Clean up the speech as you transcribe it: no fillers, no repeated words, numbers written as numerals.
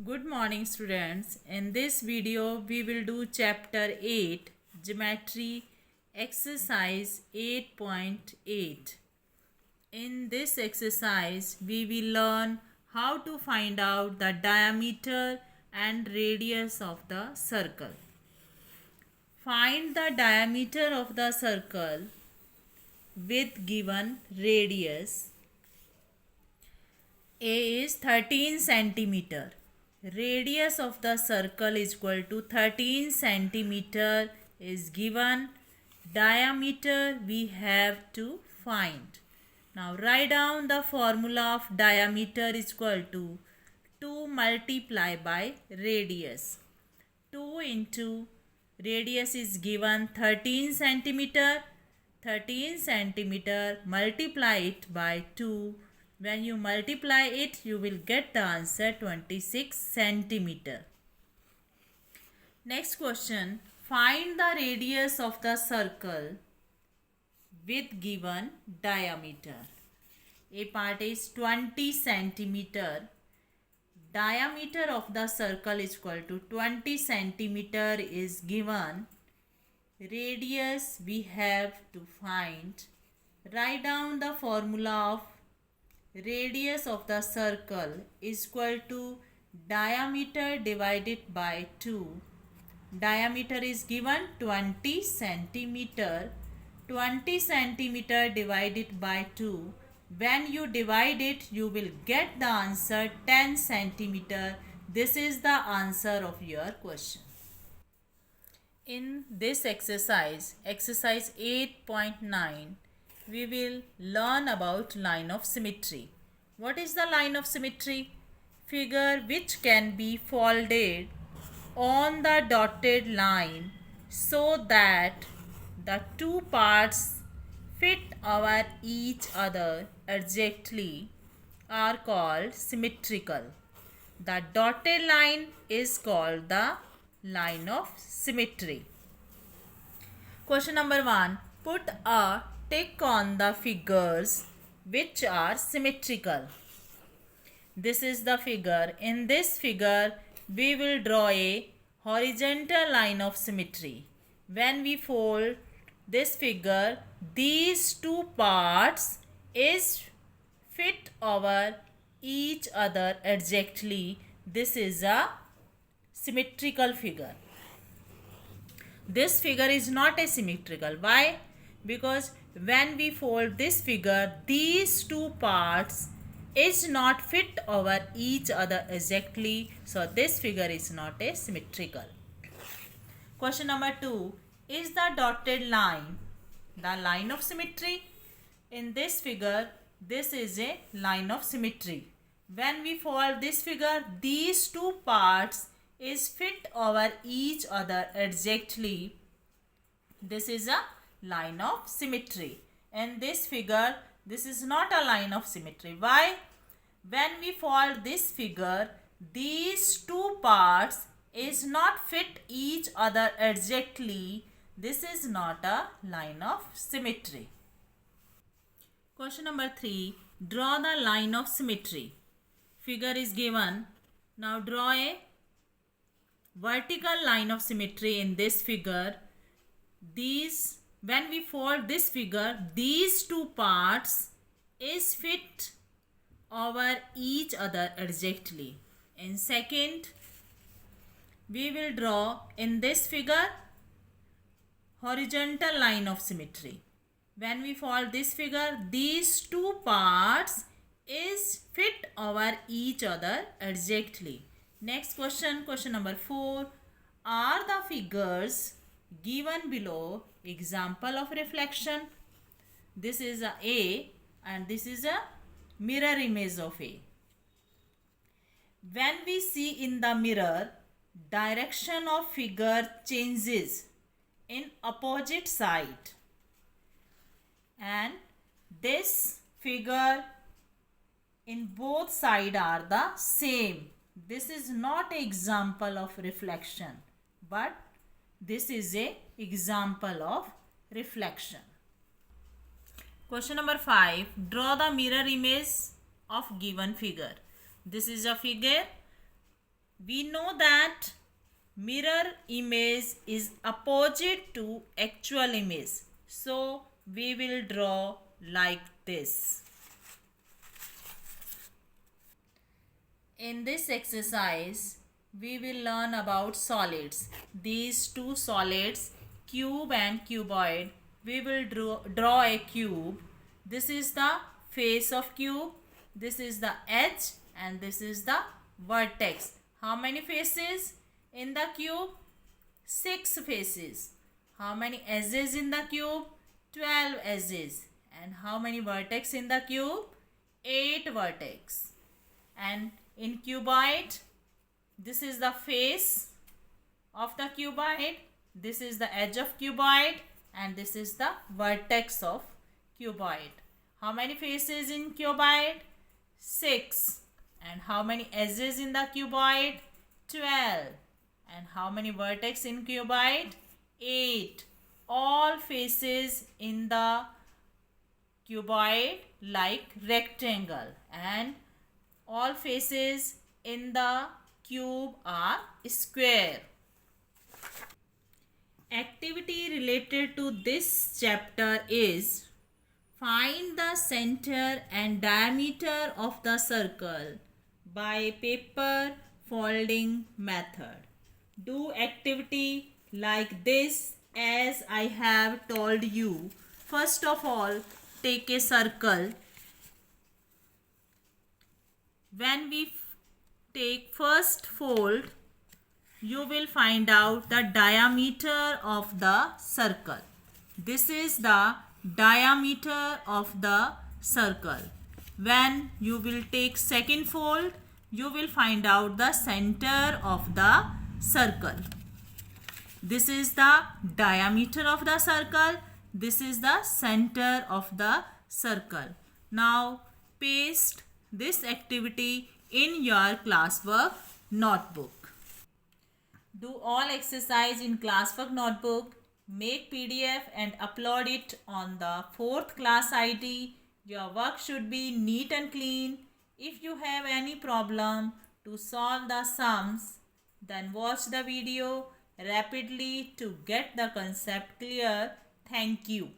Good morning students. In this video we will do chapter 8 geometry exercise 8.8. In this exercise we will learn how to find out the diameter and radius of the circle. Find the diameter of the circle with given radius. A is 13 centimeter. Radius of the circle is equal to 13 centimeter is given. Diameter we have to find. Now write down the formula of diameter is equal to 2 multiplied by radius. 2 into radius is given 13 centimeter. 13 centimeter, multiply it by 2. When you multiply it, you will get the answer 26 centimeter. Next question. Find the radius of the circle with given diameter. A part is 20 centimeter. Diameter of the circle is equal to 20 centimeter is given. Radius we have to find. Write down the formula of radius of the circle is equal to diameter divided by 2. Diameter is given 20 centimeter. 20 centimeter divided by 2. When you divide it, you will get the answer 10 centimeter. This is the answer of your question. In this exercise 8.9, we will learn about line of symmetry. What is the line of symmetry? Figure which can be folded on the dotted line so that the two parts fit over each other exactly are called symmetrical. The dotted line is called the line of symmetry. Question number 1. Put a tick on the figures which are symmetrical. This is the figure. In this figure, we will draw a horizontal line of symmetry. When we fold this figure, these two parts is fit over each other exactly. This is a symmetrical figure. This figure is not asymmetrical. Why? Because when we fold this figure, these two parts is not fit over each other exactly. So this figure is not asymmetrical. Question number 2. Is the dotted line the line of symmetry? In this figure, this is a line of symmetry. When we fold this figure, these two parts is fit over each other exactly. This is a line of symmetry. In this figure, this is not a line of symmetry. Why? When we fold this figure, these two parts is not fit each other exactly. This is not a line of symmetry. Question number 3. Draw the line of symmetry. Figure is given. Now draw a vertical line of symmetry in this figure. When we fold this figure, these two parts is fit over each other exactly. In second, we will draw in this figure horizontal line of symmetry. When we fold this figure, these two parts is fit over each other exactly. Next question, question number 4. Are the figures given below example of reflection? This is A and this is a mirror image of A. When we see in the mirror, direction of figure changes in opposite side, and this figure in both sides are the same. This is not an example of reflection, but this is an example of reflection. Question number 5. Draw the mirror image of given figure. This is a figure We know that mirror image is opposite to actual image. So we will draw like this. In this exercise, we will learn about solids. These two solids, cube and cuboid. We will draw a cube. This is the face of cube. This is the edge and this is the vertex. How many faces in the cube? 6 faces. How many edges in the cube? 12 edges. And how many vertex in the cube? 8 vertex. And in cuboid, this is the face of the cuboid, this is the edge of cuboid, and this is the vertex of cuboid. How many faces in cuboid? 6. And how many edges in the cuboid? 12. And how many vertex in cuboid? 8. All faces in the cuboid like rectangle, and all faces in the cube are square. Activity related to this chapter is find the center and diameter of the circle by paper folding method. Do activity like this as I have told you. First of all, take a circle. When we take first fold, you will find out the diameter of the circle. This is the diameter of the circle. When you will take second fold, you will find out the center of the circle. This is the diameter of the circle. This is the center of the circle. Now paste this activity in your classwork notebook. Do all exercise in classwork notebook. Make PDF and upload it on the 4th class ID. Your work should be neat and clean. If you have any problem to solve the sums, then watch the video rapidly to get the concept clear. Thank you.